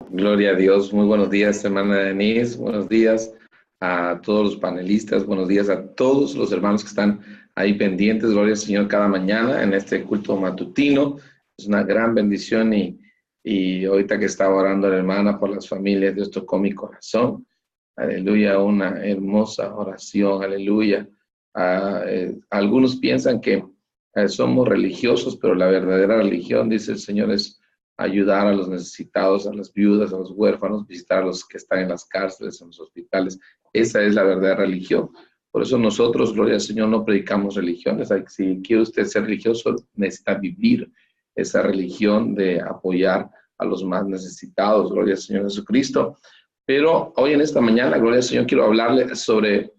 Gloria a Dios, muy buenos días, hermana Denise, buenos días a todos los panelistas, buenos días a todos los hermanos que están ahí pendientes, gloria al Señor cada mañana en este culto matutino. Es una gran bendición y ahorita que estaba orando la hermana por las familias, Dios tocó mi corazón. Aleluya, una hermosa oración, aleluya. Algunos piensan que somos religiosos, pero la verdadera religión, dice el Señor, es ayudar a los necesitados, a las viudas, a los huérfanos, visitar a los que están en las cárceles, en los hospitales. Esa es la verdadera religión. Por eso nosotros, gloria al Señor, no predicamos religiones. Si quiere usted ser religioso, necesita vivir esa religión de apoyar a los más necesitados, gloria al Señor Jesucristo. Pero hoy en esta mañana, gloria al Señor, quiero hablarle sobre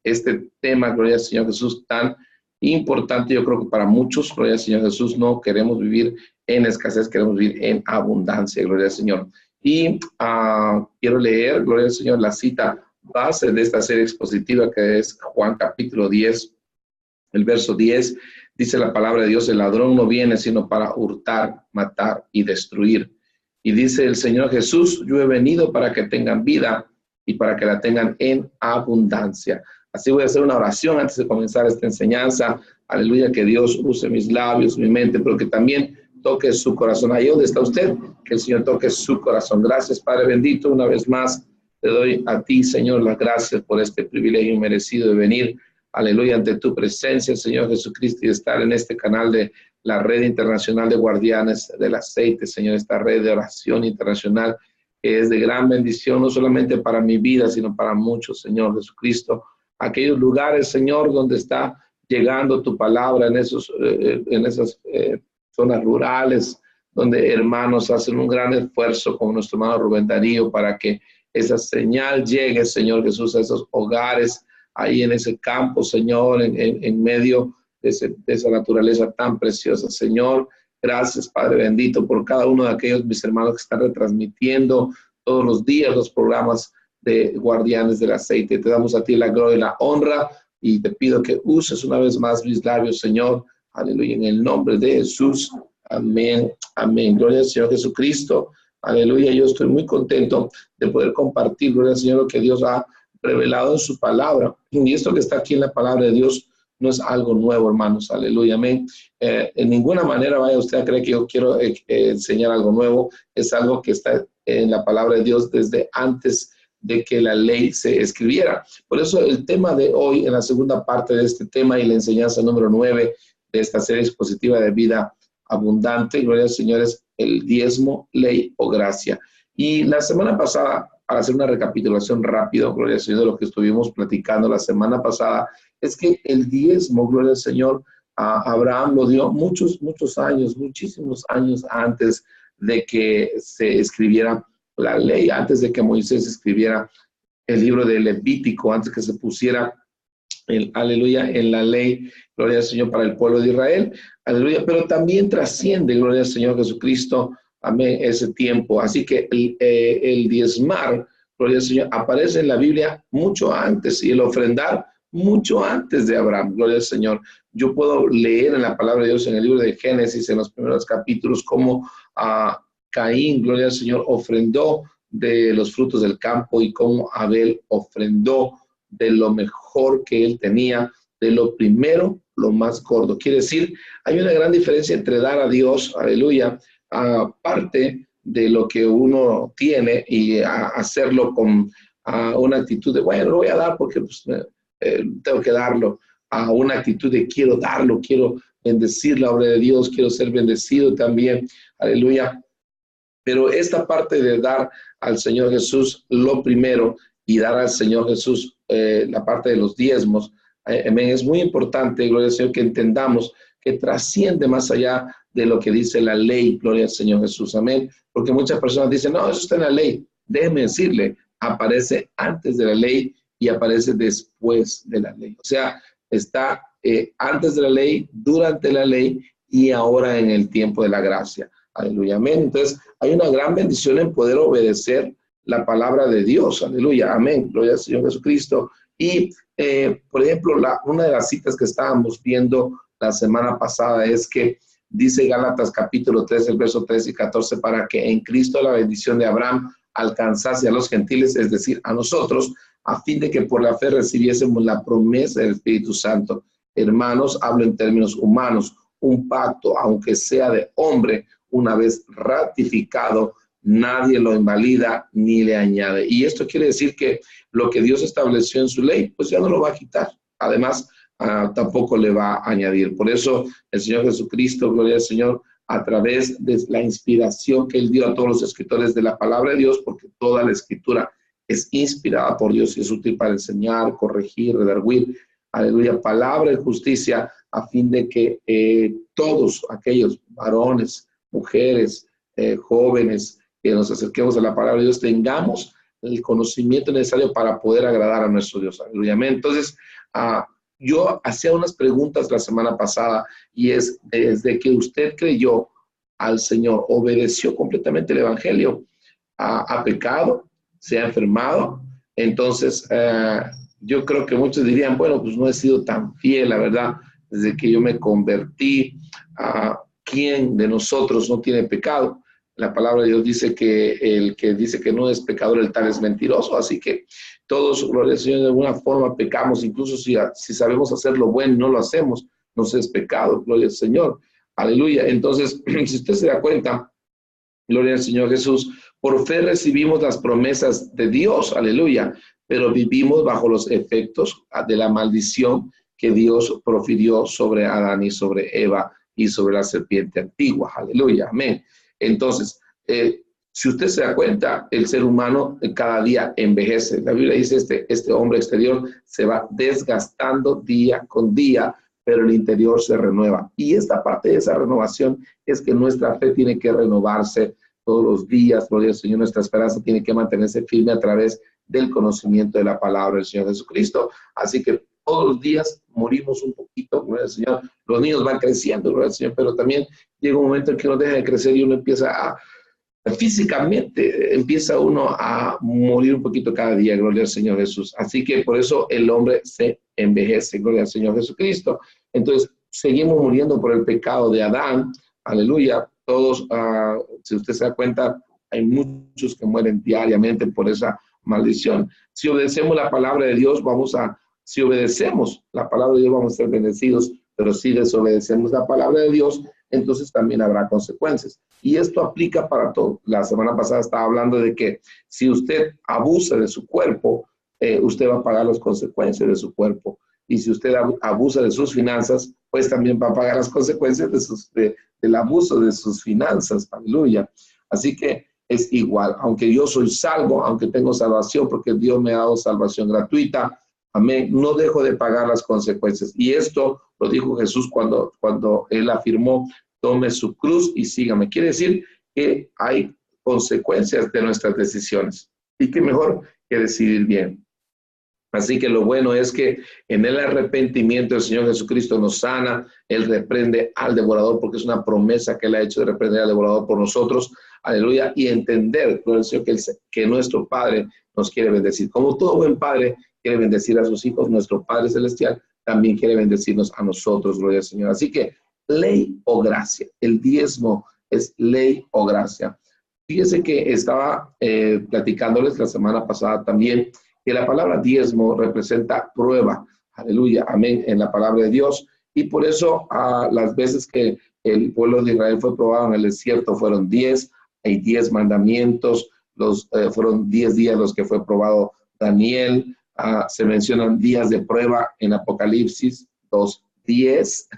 este tema, gloria al Señor Jesús, tan importante. Yo creo que para muchos, gloria al Señor Jesús, no queremos vivir en escasez, queremos vivir en abundancia, gloria al Señor. Y quiero leer, gloria al Señor, la cita base de esta serie expositiva que es Juan capítulo 10, el verso 10, dice la palabra de Dios: el ladrón no viene sino para hurtar, matar y destruir. Y dice el Señor Jesús: yo he venido para que tengan vida y para que la tengan en abundancia. Así voy a hacer una oración antes de comenzar esta enseñanza. Aleluya, que Dios use mis labios, mi mente, pero que también toque su corazón. Ahí donde está usted, que el Señor toque su corazón. Gracias, Padre bendito, una vez más te doy a ti, Señor, las gracias por este privilegio merecido de venir, aleluya, ante tu presencia, Señor Jesucristo, y estar en este canal de la Red Internacional de Guardianes del Aceite, Señor, esta red de oración internacional que es de gran bendición, no solamente para mi vida, sino para muchos, Señor Jesucristo. Aquellos lugares, Señor, donde está llegando tu palabra en esas zonas rurales, donde hermanos hacen un gran esfuerzo, como nuestro hermano Rubén Darío, para que esa señal llegue, Señor Jesús, a esos hogares, ahí en ese campo, Señor, en medio de esa naturaleza tan preciosa. Señor, gracias, Padre bendito, por cada uno de aquellos mis hermanos que están retransmitiendo todos los días los programas de Guardianes del Aceite. Te damos a ti la gloria y la honra, y te pido que uses una vez más mis labios, Señor. Aleluya, en el nombre de Jesús. Amén, amén. Gloria al Señor Jesucristo. Aleluya, yo estoy muy contento de poder compartir, gloria al Señor, lo que Dios ha revelado en su palabra. Y esto que está aquí en la palabra de Dios no es algo nuevo, hermanos. Aleluya, amén. En ninguna manera vaya usted a creer que yo quiero enseñar algo nuevo. Es algo que está en la palabra de Dios desde antes de que la ley se escribiera. Por eso el tema de hoy, en la segunda parte de este tema y la enseñanza número 9 de esta serie expositiva de vida abundante, gloria al Señor, es el diezmo, ley o gracia. Y la semana pasada, para hacer una recapitulación rápido, gloria al Señor, de lo que estuvimos platicando la semana pasada, es que el diezmo, gloria al Señor, a Abraham lo dio muchos años, muchísimos años antes de que se escribiera la ley, antes de que Moisés escribiera el libro de Levítico, antes que se pusiera aleluya, en la ley, gloria al Señor, para el pueblo de Israel, aleluya, pero también trasciende, gloria al Señor Jesucristo, amén, ese tiempo. Así que el diezmar, gloria al Señor, aparece en la Biblia mucho antes, y el ofrendar mucho antes de Abraham, gloria al Señor. Yo puedo leer en la palabra de Dios, en el libro de Génesis, en los primeros capítulos, cómo Caín, gloria al Señor, ofrendó de los frutos del campo, y cómo Abel ofrendó de lo mejor que él tenía, de lo primero, lo más gordo. Quiere decir, hay una gran diferencia entre dar a Dios, aleluya, aparte de lo que uno tiene, y hacerlo con una actitud de, bueno, lo voy a dar porque pues, tengo que darlo, a una actitud de quiero darlo, quiero bendecir la obra de Dios, quiero ser bendecido también, aleluya. Pero esta parte de dar al Señor Jesús lo primero, y dar al Señor Jesús la parte de los diezmos, amén, es muy importante, gloria al Señor, que entendamos que trasciende más allá de lo que dice la ley, gloria al Señor Jesús, amén, porque muchas personas dicen, no, eso está en la ley. Déjeme decirle, aparece antes de la ley y aparece después de la ley. O sea, está antes de la ley, durante la ley y ahora en el tiempo de la gracia. Aleluya, amén. Entonces, hay una gran bendición en poder obedecer la palabra de Dios, aleluya, amén, gloria al Señor Jesucristo. Y, por ejemplo, una de las citas que estábamos viendo la semana pasada es que Dice Gálatas capítulo 3, el verso 13 y 14, para que en Cristo la bendición de Abraham alcanzase a los gentiles, es decir, a nosotros, a fin de que por la fe recibiésemos la promesa del Espíritu Santo. Hermanos, hablo en términos humanos, un pacto, aunque sea de hombre, una vez ratificado, nadie lo invalida ni le añade. Y esto quiere decir que lo que Dios estableció en su ley, pues ya no lo va a quitar. Además, tampoco le va a añadir. Por eso el Señor Jesucristo, gloria al Señor, a través de la inspiración que Él dio a todos los escritores de la palabra de Dios, porque toda la escritura es inspirada por Dios y es útil para enseñar, corregir, redarguir, aleluya, palabra de justicia, a fin de que todos aquellos varones, mujeres, jóvenes, que nos acerquemos a la palabra de Dios, tengamos el conocimiento necesario para poder agradar a nuestro Dios. Aleluya. Entonces, yo hacía unas preguntas la semana pasada y es, desde que usted creyó al Señor, obedeció completamente el Evangelio, ha pecado, se ha enfermado. Entonces, yo creo que muchos dirían, bueno, pues no he sido tan fiel, la verdad, desde que yo me convertí. ¿Quién de nosotros no tiene pecado? La palabra de Dios dice que el que dice que no es pecador, el tal es mentiroso. Así que todos, gloria al Señor, de alguna forma pecamos, incluso si sabemos hacer lo bueno, no lo hacemos, no es pecado, gloria al Señor. Aleluya. Entonces, si usted se da cuenta, gloria al Señor Jesús, por fe recibimos las promesas de Dios, aleluya, pero vivimos bajo los efectos de la maldición que Dios profirió sobre Adán y sobre Eva y sobre la serpiente antigua, aleluya, amén. Entonces, si usted se da cuenta, el ser humano cada día envejece. La Biblia dice, este hombre exterior se va desgastando día con día, pero el interior se renueva. Y esta parte de esa renovación es que nuestra fe tiene que renovarse todos los días, gloria al Señor. Nuestra esperanza tiene que mantenerse firme a través del conocimiento de la palabra del Señor Jesucristo. Así que todos los días morimos un poquito, gloria al Señor. Los niños van creciendo, gloria al Señor, pero también llega un momento en que uno deja de crecer y uno empieza físicamente empieza uno a morir un poquito cada día, gloria al Señor Jesús. Así que por eso el hombre se envejece, gloria al Señor Jesucristo. Entonces, seguimos muriendo por el pecado de Adán, aleluya. Todos, si usted se da cuenta, hay muchos que mueren diariamente por esa maldición. Si obedecemos la palabra de Dios, si obedecemos la palabra de Dios, vamos a ser bendecidos, pero si desobedecemos la palabra de Dios, entonces también habrá consecuencias. Y esto aplica para todo. La semana pasada estaba hablando de que si usted abusa de su cuerpo, usted va a pagar las consecuencias de su cuerpo. Y si usted abusa de sus finanzas, pues también va a pagar las consecuencias del abuso de sus finanzas. Aleluya. Así que es igual. Aunque yo soy salvo, aunque tengo salvación, porque Dios me ha dado salvación gratuita, amén, no dejo de pagar las consecuencias. Y esto lo dijo Jesús cuando Él afirmó, tome su cruz y sígame. Quiere decir que hay consecuencias de nuestras decisiones. Y qué mejor que decidir bien. Así que lo bueno es que en el arrepentimiento el Señor Jesucristo nos sana, Él reprende al devorador, porque es una promesa que Él ha hecho de reprender al devorador por nosotros, aleluya, y entender, gloria al Señor, que nuestro Padre nos quiere bendecir. Como todo buen Padre quiere bendecir a sus hijos, nuestro Padre Celestial también quiere bendecirnos a nosotros, gloria al Señor. Así que ley o gracia, el diezmo es ley o gracia. Fíjese que estaba platicándoles la semana pasada también que la palabra diezmo representa prueba, aleluya, amén, en la palabra de Dios. Y por eso las veces que el pueblo de Israel fue probado en el desierto fueron 10, hay 10 mandamientos, fueron 10 días los que fue probado Daniel, se mencionan días de prueba en Apocalipsis 2:10,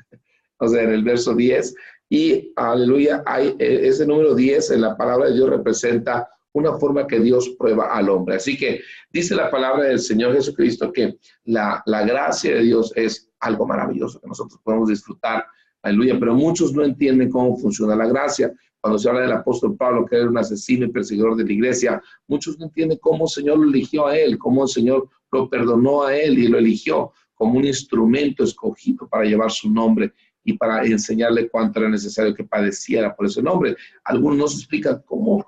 o sea, en el verso 10, y aleluya, hay ese número 10 en la palabra de Dios representa una forma que Dios prueba al hombre. Así que dice la palabra del Señor Jesucristo que la gracia de Dios es algo maravilloso que nosotros podemos disfrutar, aleluya, pero muchos no entienden cómo funciona la gracia. Cuando se habla del apóstol Pablo, que era un asesino y perseguidor de la iglesia, muchos no entienden cómo el Señor lo eligió a él, cómo el Señor lo perdonó a él y lo eligió como un instrumento escogido para llevar su nombre y para enseñarle cuánto era necesario que padeciera por ese nombre. Algunos no se explican cómo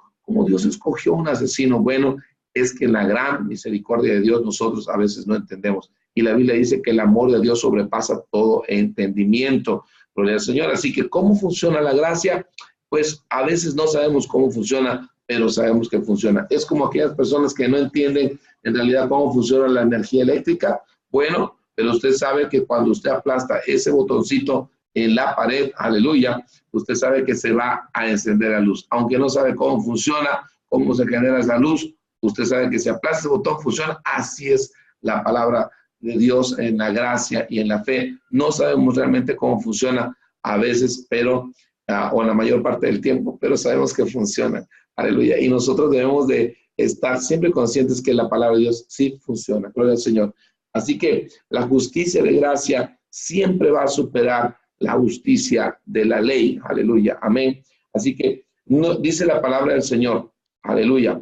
Dios escogió un asesino. Bueno, es que en la gran misericordia de Dios nosotros a veces no entendemos. Y la Biblia dice que el amor de Dios sobrepasa todo entendimiento. Gloria al Señor. Así que, ¿cómo funciona la gracia? Pues a veces no sabemos cómo funciona, pero sabemos que funciona. Es como aquellas personas que no entienden en realidad cómo funciona la energía eléctrica. Bueno, pero usted sabe que cuando usted aplasta ese botoncito en la pared, aleluya, usted sabe que se va a encender la luz. Aunque no sabe cómo funciona, cómo se genera esa luz, usted sabe que si aplasta ese botón funciona. Así es la palabra de Dios en la gracia y en la fe. No sabemos realmente cómo funciona a veces, pero o en la mayor parte del tiempo, pero sabemos que funciona. Aleluya. Y nosotros debemos de estar siempre conscientes que la palabra de Dios sí funciona. Gloria al Señor. Así que la justicia de gracia siempre va a superar la justicia de la ley. Aleluya. Amén. Así que no, dice la palabra del Señor. Aleluya.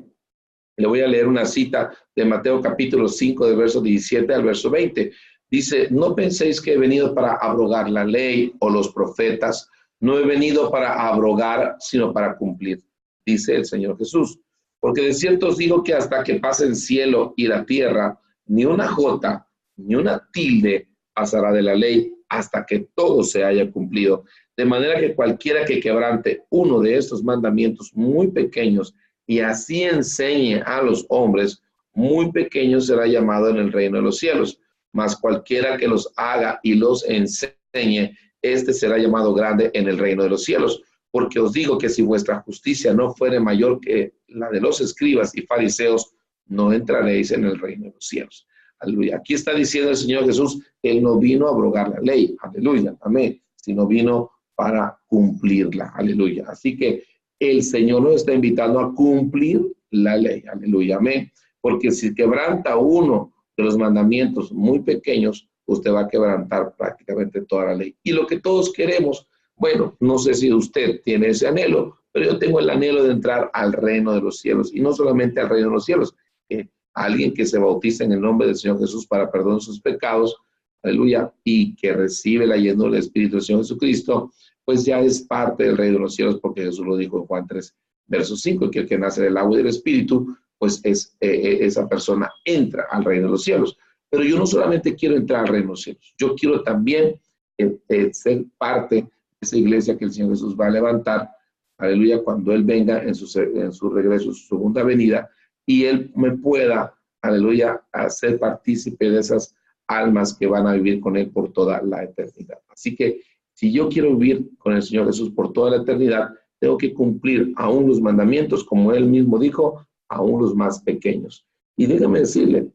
Le voy a leer una cita de Mateo capítulo 5, del verso 17 al verso 20. Dice, no penséis que he venido para abrogar la ley o los profetas. No he venido para abrogar, sino para cumplir, dice el Señor Jesús. Porque de cierto os digo que hasta que pase el cielo y la tierra, ni una jota, ni una tilde pasará de la ley hasta que todo se haya cumplido. De manera que cualquiera que quebrante uno de estos mandamientos muy pequeños y así enseñe a los hombres, muy pequeño será llamado en el reino de los cielos. Mas cualquiera que los haga y los enseñe, este será llamado grande en el reino de los cielos. Porque os digo que si vuestra justicia no fuere mayor que la de los escribas y fariseos, no entraréis en el reino de los cielos. Aleluya. Aquí está diciendo el Señor Jesús que Él no vino a abrogar la ley. Aleluya. Amén. Sino vino para cumplirla. Aleluya. Así que el Señor nos está invitando a cumplir la ley. Aleluya. Amén. Porque si quebranta uno de los mandamientos muy pequeños, usted va a quebrantar prácticamente toda la ley. Y lo que todos queremos, bueno, no sé si usted tiene ese anhelo, pero yo tengo el anhelo de entrar al reino de los cielos. Y no solamente al reino de los cielos, alguien que se bautiza en el nombre del Señor Jesús para perdón de sus pecados, aleluya, y que recibe la llenura del Espíritu del Señor Jesucristo, pues ya es parte del reino de los cielos, porque Jesús lo dijo en Juan 3, verso 5, que el que nace del agua y del Espíritu, pues esa persona entra al reino de los cielos. Pero yo no solamente quiero entrar al reino de los cielos, yo quiero también ser parte de esa iglesia que el Señor Jesús va a levantar, aleluya, cuando Él venga en su regreso, su segunda venida, y Él me pueda, aleluya, hacer partícipe de esas almas que van a vivir con Él por toda la eternidad. Así que si yo quiero vivir con el Señor Jesús por toda la eternidad, tengo que cumplir aún los mandamientos, como Él mismo dijo, aún los más pequeños. Y déjame decirle,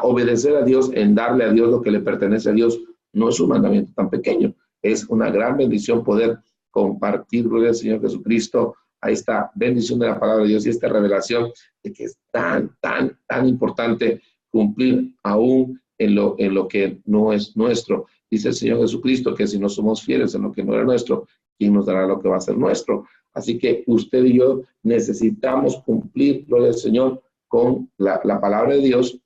obedecer a Dios, en darle a Dios lo que le pertenece a Dios, no es un mandamiento tan pequeño. Es una gran bendición poder compartir, gloria al Señor Jesucristo, a esta bendición de la palabra de Dios y esta revelación de que es tan importante cumplir aún en lo que no es nuestro. Dice el Señor Jesucristo que si no somos fieles en lo que no era nuestro, ¿quién nos dará lo que va a ser nuestro? Así que usted y yo necesitamos cumplir, gloria al Señor, con la palabra de Dios,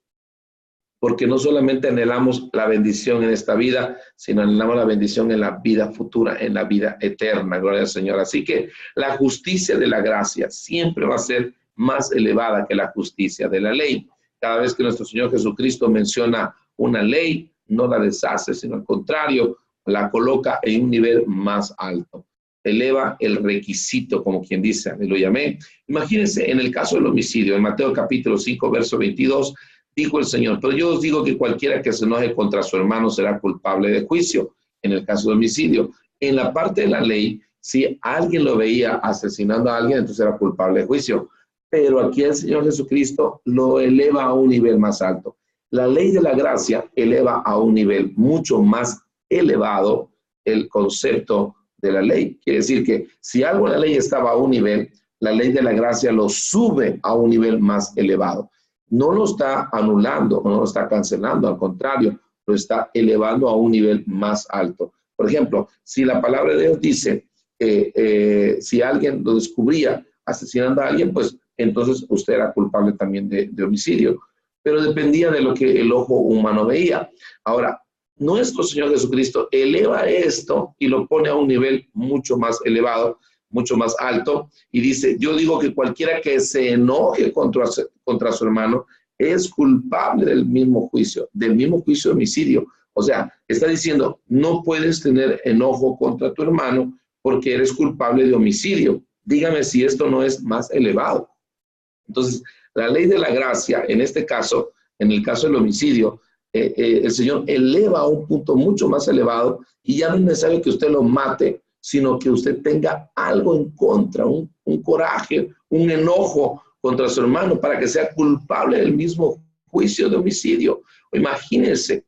porque no solamente anhelamos la bendición en esta vida, sino anhelamos la bendición en la vida futura, en la vida eterna, gloria al Señor. Así que la justicia de la gracia siempre va a ser más elevada que la justicia de la ley. Cada vez que nuestro Señor Jesucristo menciona una ley, no la deshace, sino al contrario, la coloca en un nivel más alto. Eleva el requisito, como quien dice, aleluya, amén. Imagínense en el caso del homicidio, en Mateo capítulo 5, verso 22, dijo el Señor, pero yo os digo que cualquiera que se enoje contra su hermano será culpable de juicio, en el caso de homicidio. En la parte de la ley, si alguien lo veía asesinando a alguien, entonces era culpable de juicio. Pero aquí el Señor Jesucristo lo eleva a un nivel más alto. La ley de la gracia eleva a un nivel mucho más elevado el concepto de la ley. Quiere decir que si algo en la ley estaba a un nivel, la ley de la gracia lo sube a un nivel más elevado. No lo está anulando, no lo está cancelando, al contrario, lo está elevando a un nivel más alto. Por ejemplo, si la palabra de Dios dice si alguien lo descubría asesinando a alguien, pues entonces usted era culpable también de homicidio. Pero dependía de lo que el ojo humano veía. Ahora, nuestro Señor Jesucristo eleva esto y lo pone a un nivel mucho más elevado, mucho más alto, y dice, yo digo que cualquiera que se enoje contra su hermano es culpable del mismo juicio de homicidio. O sea, está diciendo, no puedes tener enojo contra tu hermano porque eres culpable de homicidio. Dígame si esto no es más elevado. Entonces, la ley de la gracia, en este caso, en el caso del homicidio, el Señor eleva a un punto mucho más elevado y ya no es necesario que usted lo mate, sino que usted tenga algo en contra, un coraje, un enojo contra su hermano para que sea culpable del mismo juicio de homicidio. Imagínense.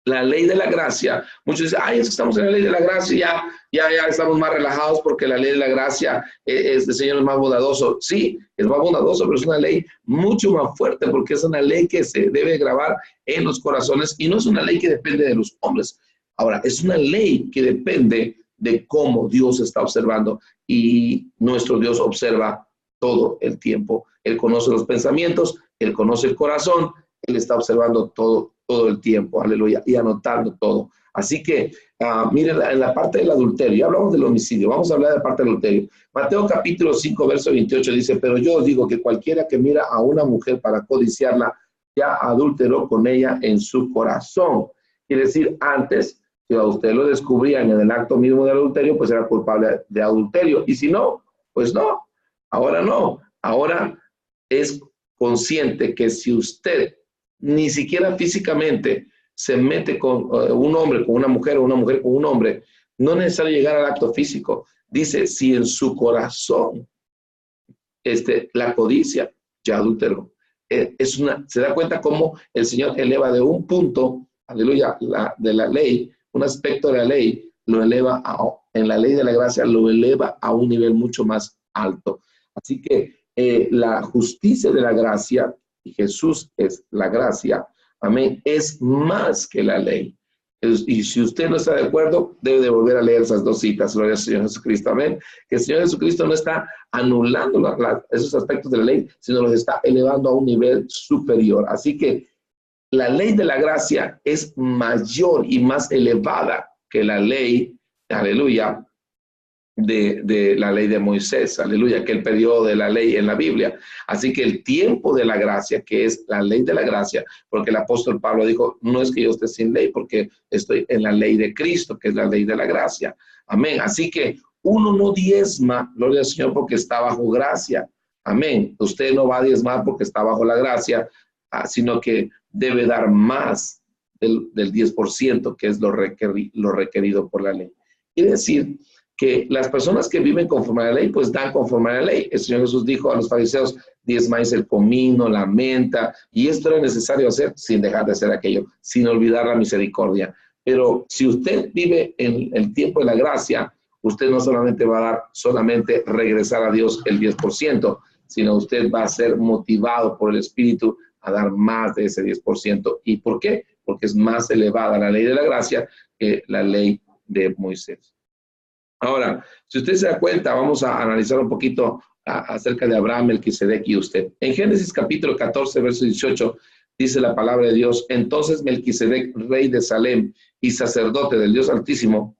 La ley de la gracia, muchos dicen, ay, es que estamos en la ley de la gracia, ya estamos más relajados porque la ley de la gracia el Señor es más bondadoso. Sí, es más bondadoso, pero es una ley mucho más fuerte porque es una ley que se debe grabar en los corazones y no es una ley que depende de los hombres. Ahora, es una ley que depende de cómo Dios está observando y nuestro Dios observa todo el tiempo. Él conoce los pensamientos, Él conoce el corazón, Él está observando todo el tiempo, aleluya, y anotando todo. Así que, miren, en la parte del adulterio, ya hablamos del homicidio, vamos a hablar de la parte del adulterio. Mateo capítulo 5, verso 28 dice, pero yo os digo que cualquiera que mira a una mujer para codiciarla, ya adulteró con ella en su corazón. Quiere decir, antes, si a usted lo descubrían en el acto mismo del adulterio, pues era culpable de adulterio. Y si no, pues no. Ahora no. Ahora es consciente que si usted ni siquiera físicamente se mete con un hombre, con una mujer, o una mujer con un hombre, no es necesario llegar al acto físico. Dice, si en su corazón la codicia, ya adulteró. Se da cuenta cómo el Señor eleva de un punto, aleluya, de la ley, un aspecto de la ley, lo eleva en la ley de la gracia, lo eleva a un nivel mucho más alto. Así que la justicia de la gracia, y Jesús es la gracia, amén, es más que la ley. Y si usted no está de acuerdo, debe de volver a leer esas dos citas, gloria al Señor Jesucristo, amén. Que el Señor Jesucristo no está anulando esos aspectos de la ley, sino los está elevando a un nivel superior. Así que la ley de la gracia es mayor y más elevada que la ley, aleluya, de la ley de Moisés, aleluya, que el periodo de la ley en la Biblia. Así que el tiempo de la gracia, que es la ley de la gracia, porque el apóstol Pablo dijo, no es que yo esté sin ley, porque estoy en la ley de Cristo, que es la ley de la gracia. Amén. Así que uno no diezma, gloria al Señor, porque está bajo gracia. Amén. Usted no va a diezmar porque está bajo la gracia, sino que debe dar más del 10%, que es lo requerido por la ley. Quiere decir que las personas que viven conforme a la ley, pues dan conforme a la ley. El Señor Jesús dijo a los fariseos, diezmáis el comino, la menta, y esto era necesario hacer sin dejar de hacer aquello, sin olvidar la misericordia. Pero si usted vive en el tiempo de la gracia, usted no solamente va a dar, solamente regresar a Dios el 10%, sino usted va a ser motivado por el Espíritu a dar más de ese 10%. ¿Y por qué? Porque es más elevada la ley de la gracia que la ley de Moisés. Ahora, si usted se da cuenta, vamos a analizar un poquito acerca de Abraham, Melquisedec y usted. En Génesis capítulo 14, verso 18, dice la palabra de Dios, entonces Melquisedec, rey de Salem y sacerdote del Dios Altísimo,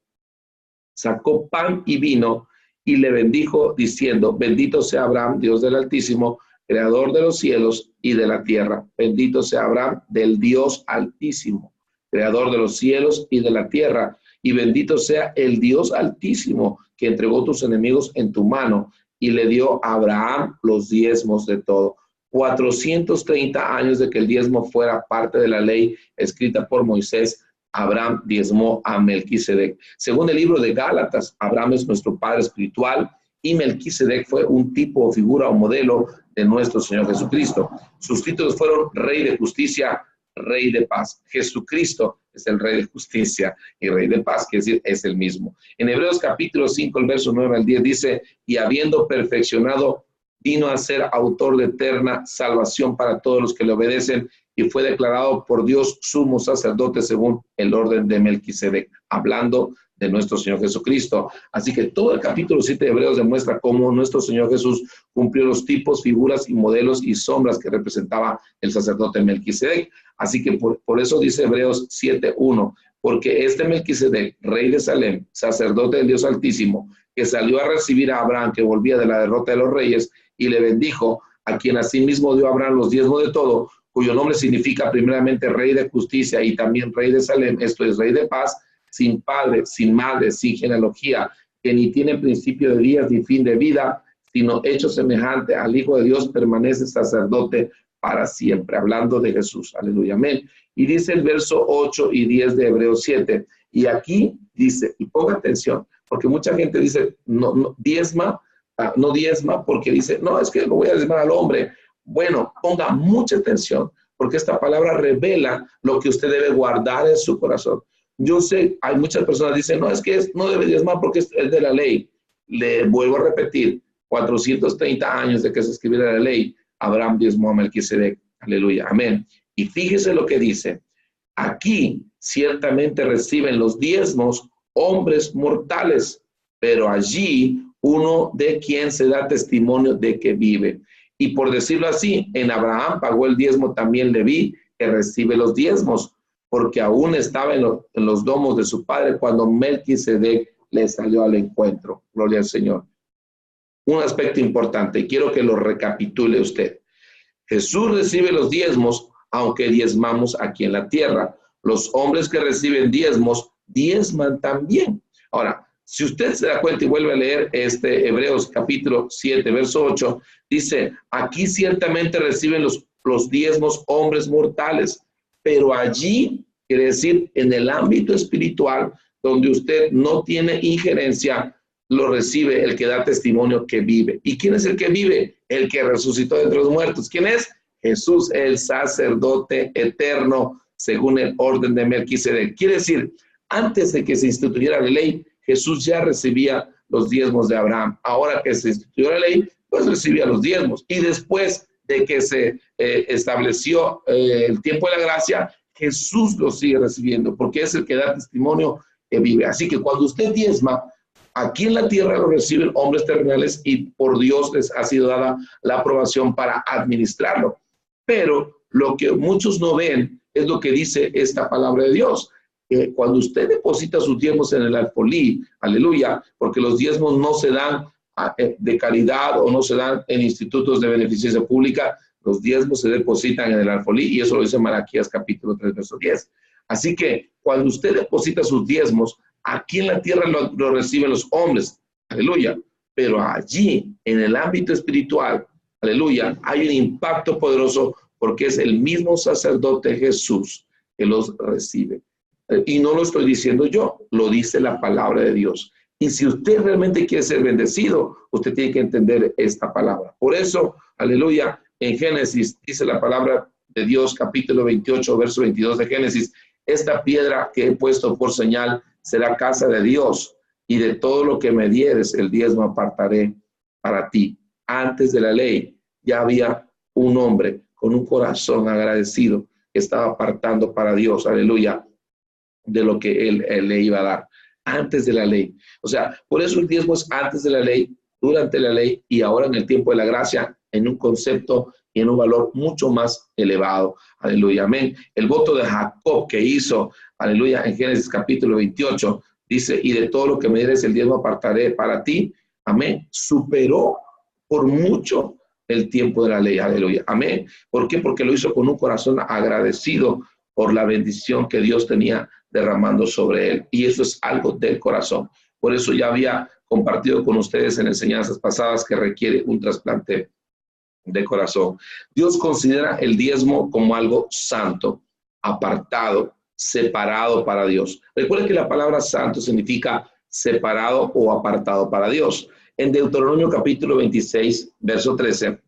sacó pan y vino y le bendijo diciendo, bendito sea Abraham, Dios del Altísimo, creador de los cielos y de la tierra. Bendito sea Abraham del Dios Altísimo, creador de los cielos y de la tierra. Y bendito sea el Dios Altísimo que entregó tus enemigos en tu mano y le dio a Abraham los diezmos de todo. 430 años de que el diezmo fuera parte de la ley escrita por Moisés, Abraham diezmó a Melquisedec. Según el libro de Gálatas, Abraham es nuestro padre espiritual y Melquisedec fue un tipo o figura o modelo de nuestro Señor Jesucristo. Sus títulos fueron Rey de Justicia, Rey de Paz. Jesucristo es el Rey de Justicia y Rey de Paz, que es decir, es el mismo. En Hebreos capítulo 5, el verso 9 al 10 dice, y habiendo perfeccionado, vino a ser autor de eterna salvación para todos los que le obedecen, y fue declarado por Dios sumo sacerdote según el orden de Melquisedec, hablando de nuestro Señor Jesucristo. Así que todo el capítulo 7 de Hebreos demuestra cómo nuestro Señor Jesús cumplió los tipos, figuras y modelos y sombras que representaba el sacerdote Melquisedec. Así que por eso dice Hebreos 7:1, porque este Melquisedec, rey de Salem, sacerdote del Dios Altísimo, que salió a recibir a Abraham, que volvía de la derrota de los reyes, y le bendijo, a quien asimismo dio a Abraham los diezmos de todo, cuyo nombre significa primeramente Rey de Justicia y también Rey de Salem, esto es Rey de Paz, sin padre, sin madre, sin genealogía, que ni tiene principio de días ni fin de vida, sino hecho semejante al Hijo de Dios, permanece sacerdote para siempre, hablando de Jesús. Aleluya, amén. Y dice el verso 8 y 10 de Hebreos 7, y aquí dice, y ponga atención, porque mucha gente dice, no diezma, no diezma, porque dice, no, es que lo voy a diezmar al hombre. Bueno, ponga mucha atención, porque esta palabra revela lo que usted debe guardar en su corazón. Yo sé, hay muchas personas que dicen, no, es que no debe diezmar porque es de la ley. Le vuelvo a repetir, 430 años de que se escribiera la ley, Abraham diezmó a Melquisedec. Aleluya, amén. Y fíjese lo que dice. Aquí ciertamente reciben los diezmos hombres mortales, pero allí uno de quien se da testimonio de que vive. Y por decirlo así, en Abraham pagó el diezmo también Leví, que recibe los diezmos, porque aún estaba en los domos de su padre cuando Melquisedec le salió al encuentro. Gloria al Señor. Un aspecto importante, y quiero que lo recapitule usted. Jesús recibe los diezmos, aunque diezmamos aquí en la tierra. Los hombres que reciben diezmos, diezman también. Ahora, si usted se da cuenta y vuelve a leer Hebreos capítulo 7, verso 8, dice, aquí ciertamente reciben los diezmos hombres mortales, pero allí, quiere decir, en el ámbito espiritual, donde usted no tiene injerencia, lo recibe el que da testimonio que vive. ¿Y quién es el que vive? El que resucitó de entre los muertos. ¿Quién es? Jesús, el sacerdote eterno, según el orden de Melquisedec. Quiere decir, antes de que se instituyera la ley, Jesús ya recibía los diezmos de Abraham. Ahora que se instituyó la ley, pues recibía los diezmos. Y después de que se estableció el tiempo de la gracia, Jesús los sigue recibiendo, porque es el que da testimonio que vive. Así que cuando usted diezma, aquí en la tierra lo reciben hombres terrenales y por Dios les ha sido dada la aprobación para administrarlo. Pero lo que muchos no ven es lo que dice esta palabra de Dios. Cuando usted deposita sus diezmos en el alfolí, aleluya, porque los diezmos no se dan de caridad o no se dan en institutos de beneficencia pública, los diezmos se depositan en el alfolí y eso lo dice Malaquías capítulo 3, verso 10. Así que cuando usted deposita sus diezmos, aquí en la tierra lo reciben los hombres, aleluya, pero allí, en el ámbito espiritual, aleluya, hay un impacto poderoso porque es el mismo sacerdote Jesús que los recibe. Y no lo estoy diciendo yo, lo dice la palabra de Dios. Y si usted realmente quiere ser bendecido, usted tiene que entender esta palabra. Por eso, aleluya, en Génesis dice la palabra de Dios, capítulo 28, verso 22 de Génesis, esta piedra que he puesto por señal será casa de Dios, y de todo lo que me dieres el diezmo apartaré para ti. Antes de la ley ya había un hombre con un corazón agradecido que estaba apartando para Dios, aleluya, de lo que él le iba a dar. Antes de la ley. O sea, por eso el diezmo es antes de la ley, durante la ley y ahora en el tiempo de la gracia, en un concepto y en un valor mucho más elevado. Aleluya, amén. El voto de Jacob que hizo, aleluya, en Génesis capítulo 28, dice, y de todo lo que me dieres el diezmo apartaré para ti, amén. Superó por mucho el tiempo de la ley, aleluya, amén. ¿Por qué? Porque lo hizo con un corazón agradecido por la bendición que Dios tenía derramando sobre él. Y eso es algo del corazón. Por eso ya había compartido con ustedes en enseñanzas pasadas que requiere un trasplante de corazón. Dios considera el diezmo como algo santo, apartado, separado para Dios. Recuerden que la palabra santo significa separado o apartado para Dios. En Deuteronomio capítulo 26, verso 13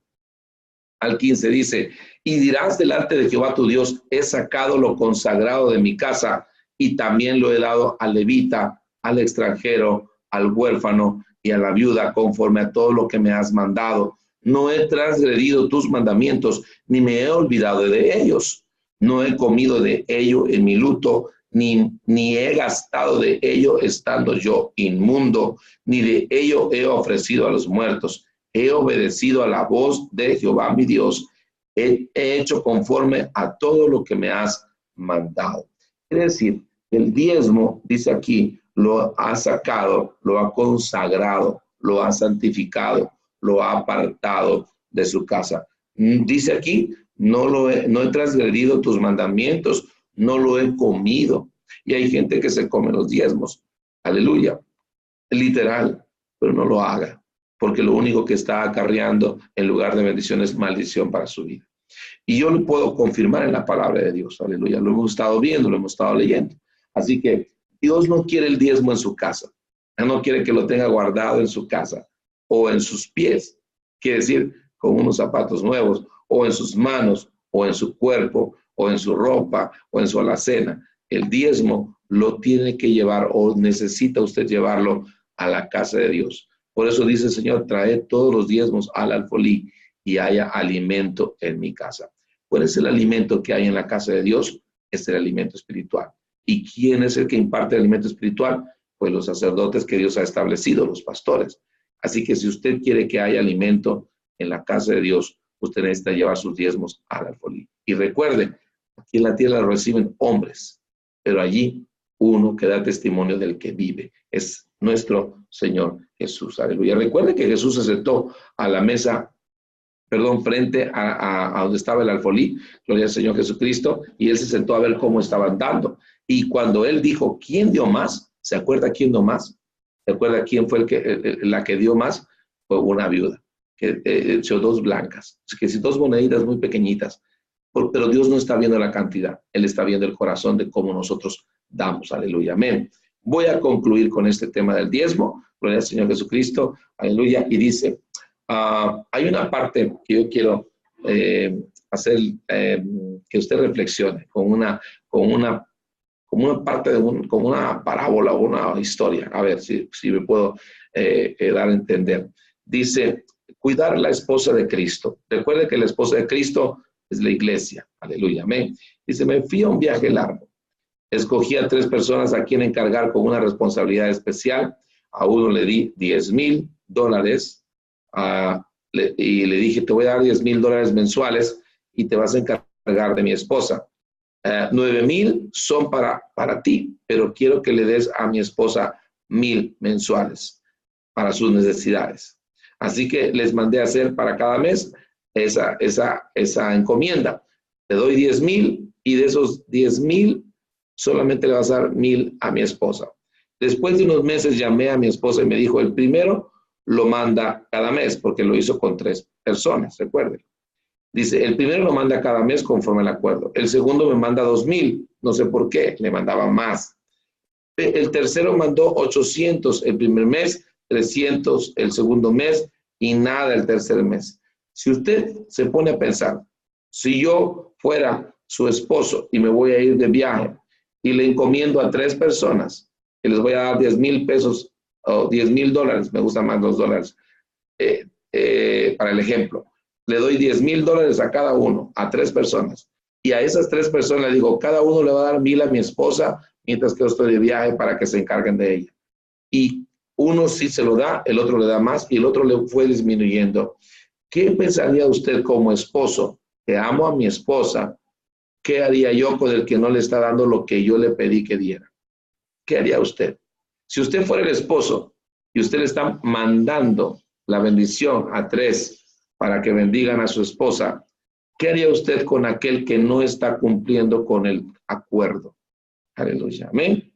al 15 dice, y dirás delante de Jehová tu Dios, he sacado lo consagrado de mi casa y también lo he dado al levita, al extranjero, al huérfano y a la viuda, conforme a todo lo que me has mandado. No he transgredido tus mandamientos, ni me he olvidado de ellos. No he comido de ello en mi luto, ni he gastado de ello estando yo inmundo, ni de ello he ofrecido a los muertos. He obedecido a la voz de Jehová mi Dios. He hecho conforme a todo lo que me has mandado. Es decir, el diezmo, dice aquí, lo ha sacado, lo ha consagrado, lo ha santificado, lo ha apartado de su casa. Dice aquí, no he transgredido tus mandamientos, no lo he comido. Y hay gente que se come los diezmos, aleluya, literal, pero no lo haga, porque lo único que está acarreando en lugar de bendición es maldición para su vida. Y yo lo puedo confirmar en la palabra de Dios, aleluya, lo hemos estado viendo, lo hemos estado leyendo. Así que Dios no quiere el diezmo en su casa, Él no quiere que lo tenga guardado en su casa o en sus pies, quiere decir con unos zapatos nuevos, o en sus manos, o en su cuerpo, o en su ropa, o en su alacena. El diezmo lo tiene que llevar o necesita usted llevarlo a la casa de Dios. Por eso dice el Señor, traed todos los diezmos al alfolí y haya alimento en mi casa. ¿Cuál es el alimento que hay en la casa de Dios? Es el alimento espiritual. ¿Y quién es el que imparte el alimento espiritual? Pues los sacerdotes que Dios ha establecido, los pastores. Así que si usted quiere que haya alimento en la casa de Dios, usted necesita llevar sus diezmos al alfolí. Y recuerde, aquí en la tierra lo reciben hombres, pero allí uno que da testimonio del que vive. Es nuestro Señor Jesús. Aleluya. Recuerde que Jesús se sentó a la mesa, frente a donde estaba el alfolí, gloria al Señor Jesucristo, y Él se sentó a ver cómo estaban dando. Y cuando Él dijo, ¿quién dio más? ¿Se acuerda quién dio más? ¿Se acuerda quién fue la que dio más? Fue una viuda, que echó dos blancas, que si dos moneditas muy pequeñitas, pero Dios no está viendo la cantidad, Él está viendo el corazón de cómo nosotros damos, aleluya, amén. Voy a concluir con este tema del diezmo, gloria al Señor Jesucristo, aleluya, y dice, hay una parte que yo quiero hacer que usted reflexione con una parte como una parábola o una historia, a ver si me puedo dar a entender. Dice, cuidar la esposa de Cristo. Recuerde que la esposa de Cristo es la iglesia. Aleluya, amén. Dice, me fui a un viaje largo. Escogí a 3 personas a quien encargar con una responsabilidad especial. A uno le di $10,000 y le dije, te voy a dar $10,000 mensuales y te vas a encargar de mi esposa. 9,000 son para ti, pero quiero que le des a mi esposa 1,000 mensuales para sus necesidades. Así que les mandé a hacer para cada mes esa encomienda. Te doy 10,000 y de esos 10,000 solamente le vas a dar 1,000 a mi esposa. Después de unos meses llamé a mi esposa y me dijo, el primero lo manda cada mes porque lo hizo con 3 personas, recuerden. Dice, el primero lo manda cada mes conforme al acuerdo. El segundo me manda 2,000, no sé por qué, le mandaba más. El tercero mandó 800 el primer mes, 300 el segundo mes y nada el tercer mes. Si usted se pone a pensar, si yo fuera su esposo y me voy a ir de viaje y le encomiendo a 3 personas que les voy a dar 10,000 pesos o $10,000, me gustan más los dólares, para el ejemplo, le doy $10,000 a cada uno, a 3 personas. Y a esas 3 personas le digo, cada uno le va a dar 1,000 a mi esposa, mientras que yo estoy de viaje para que se encarguen de ella. Y uno sí se lo da, el otro le da más y el otro le fue disminuyendo. ¿Qué pensaría usted como esposo? Que amo a mi esposa, ¿qué haría yo con el que no le está dando lo que yo le pedí que diera? ¿Qué haría usted? Si usted fuera el esposo y usted le está mandando la bendición a 3 para que bendigan a su esposa, ¿qué haría usted con aquel que no está cumpliendo con el acuerdo? Aleluya, amén.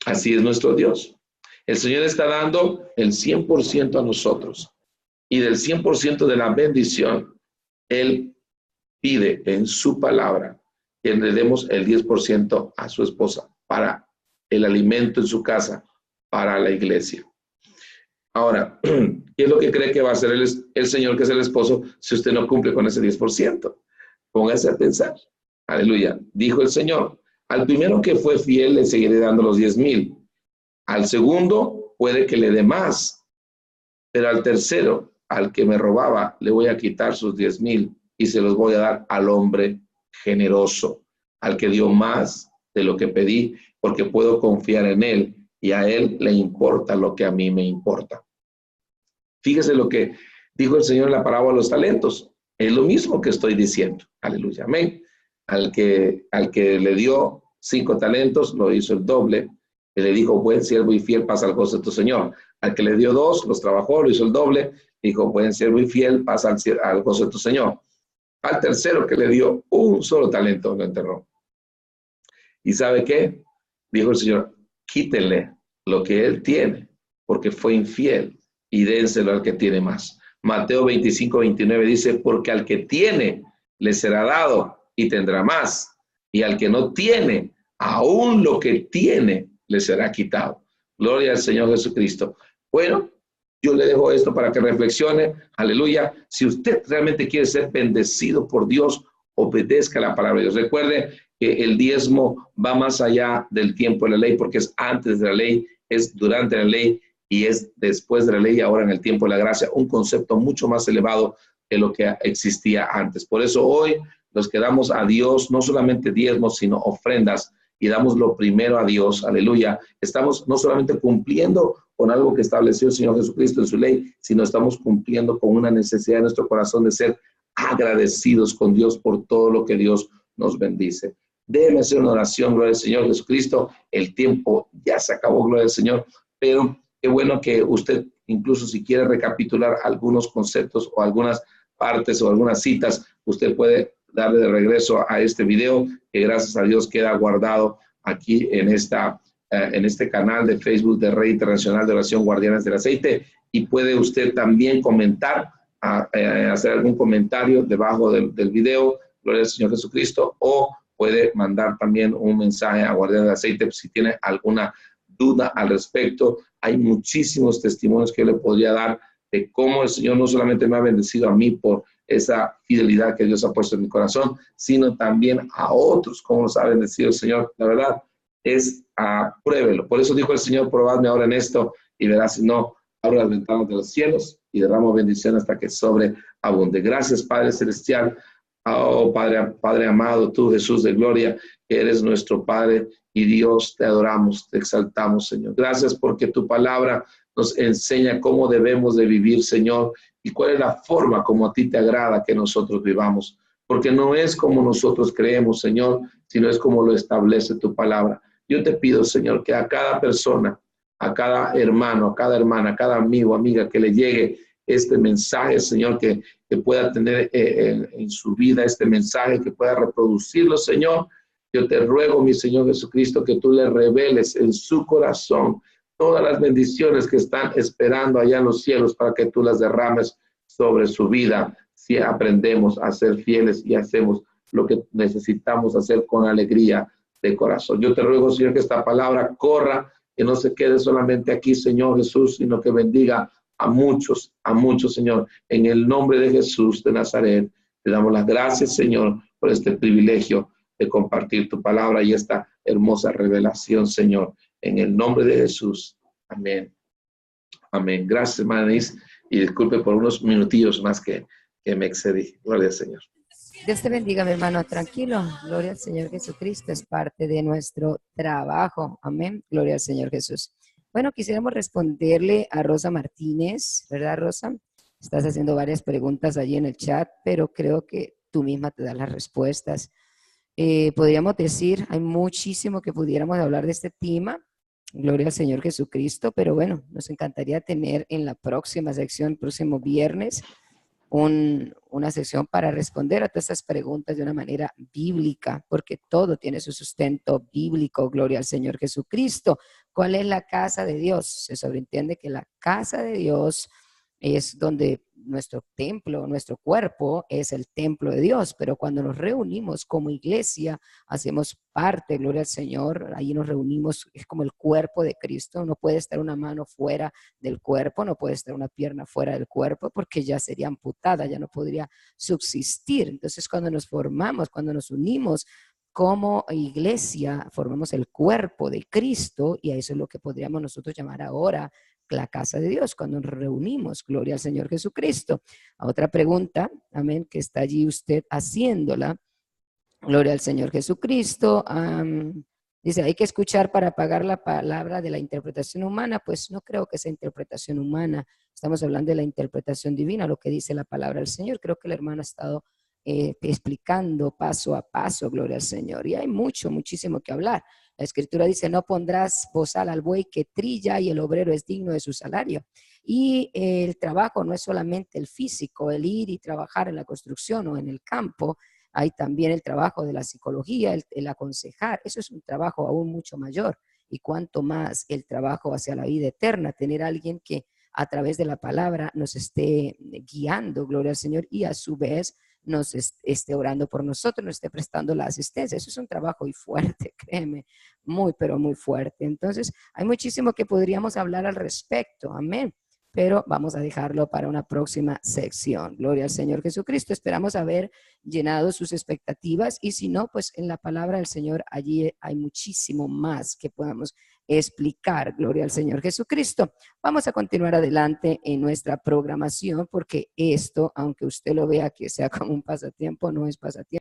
Así es nuestro Dios. El Señor está dando el 100% a nosotros. Y del 100% de la bendición, Él pide en su palabra que le demos el 10% a su esposa para el alimento en su casa, para la iglesia. Ahora, ¿qué es lo que cree que va a hacer el Señor, que es el esposo, si usted no cumple con ese 10%? Póngase a pensar. Aleluya. Dijo el Señor, al primero que fue fiel le seguiré dando los 10,000. Al segundo puede que le dé más, pero al tercero, al que me robaba, le voy a quitar sus 10,000 y se los voy a dar al hombre generoso, al que dio más de lo que pedí, porque puedo confiar en él y a él le importa lo que a mí me importa. Fíjese lo que dijo el Señor en la parábola de los talentos. Es lo mismo que estoy diciendo. Aleluya, amén. Al que le dio 5 talentos, lo hizo el doble. Y le dijo, buen siervo y fiel, pasa al gozo de tu Señor. Al que le dio 2, los trabajó, lo hizo el doble. Dijo, buen siervo y fiel, pasa al gozo de tu Señor. Al tercero que le dio un solo talento, lo enterró. ¿Y sabe qué? Dijo el Señor, quítele lo que él tiene, porque fue infiel, y dénselo al que tiene más. Mateo 25:29 dice, porque al que tiene, le será dado y tendrá más. Y al que no tiene, aún lo que tiene, le será quitado. Gloria al Señor Jesucristo. Bueno, yo le dejo esto para que reflexione. Aleluya. Si usted realmente quiere ser bendecido por Dios, obedezca la palabra de Dios. Recuerde que el diezmo va más allá del tiempo de la ley, porque es antes de la ley, es durante la ley y es después de la ley, ahora en el tiempo de la gracia, un concepto mucho más elevado de lo que existía antes. Por eso hoy los que damos a Dios no solamente diezmos, sino ofrendas, y damos lo primero a Dios, aleluya. Estamos no solamente cumpliendo con algo que estableció el Señor Jesucristo en su ley, sino estamos cumpliendo con una necesidad de nuestro corazón de ser agradecidos con Dios por todo lo que Dios nos bendice. Déjeme hacer una oración, gloria al Señor Jesucristo. El tiempo ya se acabó, gloria al Señor, pero qué bueno que usted, incluso si quiere recapitular algunos conceptos o algunas partes o algunas citas, usted puede darle de regreso a este video que gracias a Dios queda guardado aquí en este canal de Facebook de Red Internacional de Oración Guardianes del Aceite, y puede usted también comentar, hacer algún comentario debajo del video, gloria al Señor Jesucristo, o puede mandar también un mensaje a Guardianes del Aceite si tiene alguna duda al respecto. Hay muchísimos testimonios que yo le podría dar de cómo el Señor no solamente me ha bendecido a mí por esa fidelidad que Dios ha puesto en mi corazón, sino también a otros, cómo los ha bendecido el Señor. La verdad es, pruébelo. Por eso dijo el Señor, probadme ahora en esto y verás, si no, abro las ventanas de los cielos y derramo bendición hasta que sobreabunde. Gracias, Padre Celestial. Oh, Padre amado, tú, Jesús de gloria, que eres nuestro Padre y Dios, te adoramos, te exaltamos, Señor. Gracias porque tu palabra nos enseña cómo debemos de vivir, Señor, y cuál es la forma como a ti te agrada que nosotros vivamos. Porque no es como nosotros creemos, Señor, sino es como lo establece tu palabra. Yo te pido, Señor, que a cada persona, a cada hermano, a cada hermana, a cada amigo, amiga, que le llegue este mensaje, Señor, que pueda tener en su vida este mensaje, que pueda reproducirlo, Señor. Yo te ruego, mi Señor Jesucristo, que tú le reveles en su corazón todas las bendiciones que están esperando allá en los cielos para que tú las derrames sobre su vida, si aprendemos a ser fieles y hacemos lo que necesitamos hacer con alegría de corazón. Yo te ruego, Señor, que esta palabra corra, que no se quede solamente aquí, Señor Jesús, sino que bendiga a muchos, Señor. En el nombre de Jesús de Nazaret, te damos las gracias, Señor, por este privilegio de compartir tu palabra y esta hermosa revelación, Señor. En el nombre de Jesús. Amén. Amén. Gracias, hermana Denise, y disculpe por unos minutillos más que me excedí. Gloria al Señor. Dios te bendiga, mi hermano. Tranquilo. Gloria al Señor Jesucristo. Es parte de nuestro trabajo. Amén. Gloria al Señor Jesús. Bueno, quisiéramos responderle a Rosa Martínez, ¿verdad, Rosa? Estás haciendo varias preguntas allí en el chat, pero creo que tú misma te das las respuestas. Podríamos decir, hay muchísimo que pudiéramos hablar de este tema. Gloria al Señor Jesucristo, pero bueno, nos encantaría tener en la próxima sección, próximo viernes, una sección para responder a todas estas preguntas de una manera bíblica, porque todo tiene su sustento bíblico. Gloria al Señor Jesucristo. ¿Cuál es la casa de Dios? Se sobreentiende que la casa de Dios es donde nuestro templo, nuestro cuerpo es el templo de Dios, pero cuando nos reunimos como iglesia, hacemos parte, gloria al Señor, ahí nos reunimos, es como el cuerpo de Cristo. No puede estar una mano fuera del cuerpo, no puede estar una pierna fuera del cuerpo, porque ya sería amputada, ya no podría subsistir. Entonces, cuando nos formamos, cuando nos unimos como iglesia, formamos el cuerpo de Cristo, y a eso es lo que podríamos nosotros llamar ahora la casa de Dios, cuando nos reunimos. Gloria al Señor Jesucristo. A otra pregunta, amén, que está allí usted haciéndola. Gloria al Señor Jesucristo. Dice, ¿hay que escuchar para pagar la palabra de la interpretación humana? Pues no creo que sea interpretación humana. Estamos hablando de la interpretación divina, lo que dice la palabra del Señor. Creo que la hermana ha estado explicando paso a paso, gloria al Señor. Y hay muchísimo que hablar. La Escritura dice, no pondrás bozal al buey que trilla y el obrero es digno de su salario. Y el trabajo no es solamente el físico, el ir y trabajar en la construcción o en el campo. Hay también el trabajo de la psicología, el aconsejar. Eso es un trabajo aún mucho mayor. Y cuanto más el trabajo hacia la vida eterna, tener a alguien que a través de la palabra nos esté guiando, gloria al Señor, y a su vez nos esté orando por nosotros, nos esté prestando la asistencia. Eso es un trabajo muy fuerte, créeme, muy, pero muy fuerte. Entonces, hay muchísimo que podríamos hablar al respecto, amén. Pero vamos a dejarlo para una próxima sección. Gloria al Señor Jesucristo. Esperamos haber llenado sus expectativas y si no, pues en la palabra del Señor allí hay muchísimo más que podamos explicar. Gloria al Señor Jesucristo. Vamos a continuar adelante en nuestra programación porque esto, aunque usted lo vea que sea como un pasatiempo, no es pasatiempo.